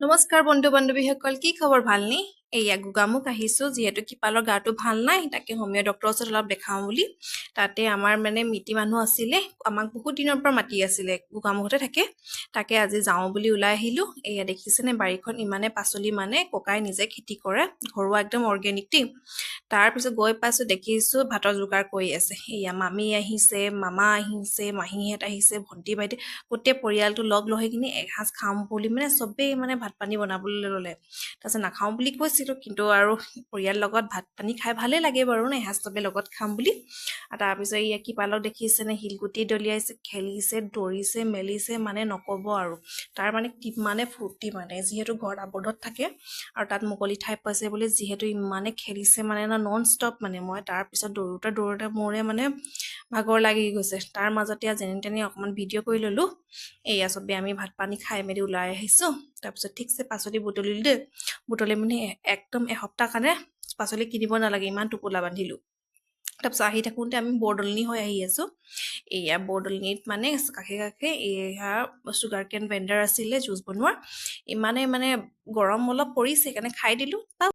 নমস্কাৰ বন্ধু বান্ধৱীসকল, কি খবৰ? ভালনে? এয়া গোগামুখ আহিছো, যিহেতু কৃপালৰ গাটো ভাল নাই, তাকে হোমিঅ ডক্টৰৰ ওচৰত অলপ দেখাওঁ বুলি। তাতে আমাৰ মিতি মানুহ আছিলে, আমাক বহুত দিনৰ পৰা মাতি আছিলে, গোগামুখতে থাকে। তাকে আজি যাওঁ বুলি ওলাই আহিলো। এয়া দেখিছেনে বাৰীখন ইমানে পাচলি, ককাই নিজে খেতি কৰে, ঘৰুৱা একদম অৰ্গেনিক টি। তাৰপিছত গৈ পাইছো, দেখিছো ভাতৰ যোগাৰ কৰি আছে। এয়া মামী আহিছে, মামা আহিছে, মাহীহঁত আহিছে, ভণ্টি বাইদেউ, গোটেই পৰিয়ালটো লগ লই কিনি এসাঁজ খাম বুলি চবেই ভাত পানী বনাবলৈ ল'লে। তাৰপিছত নাখাওঁ বুলি কৈছিলো, কিন্তু আৰু পৰিয়াল লগত ভাত পানী খাই ভালেই লাগে বাৰু ন, এসাঁজ চবে লগত খাম বুলি। আৰু তাৰপিছত এয়া কৃপালক দেখিছেনে, শিলগুটি দলিয়াইছে, খেলিছে, দৌৰিছে, মেলিছে, নকব আৰু। তাৰ কিমানে ফূৰ্তি, যিহেতু ঘৰত আবদ্ধত থাকে আৰু তাত মুকলি ঠাই পাইছে বুলি যিহেতু ইমানে খেলিছে নন ষ্টপ। মই তাৰপিছত দৌৰোতে দৌৰোতে মোৰে ভাগৰ লাগি গৈছে। তাৰ মাজতে যেনে তেনে অকমান ভিডিঅ' কৰি ললো। এয়া চবে আমি ভাত পানী খাই মেলি ওলাই আহিছো। তাৰপিছত ঠিকছে পাচলি বুটলিলো দেই। বুটলি একদম এসপ্তাহ কাৰণে পাচলি কিনিব নালাগে, ইমান টোপোলা বান্ধিলো। তাৰপিছত আহি থাকোঁতে আমি বৰদলনি হৈ আহি আছো। এয়া বৰদলনিত কাষে কাষে এয়া চুগাৰ কেন ভেণ্ডাৰ আছিলে, জুচ বনোৱা। ইমানে গৰম অলপ পৰিছে, সেইকাৰণে খাই দিলো।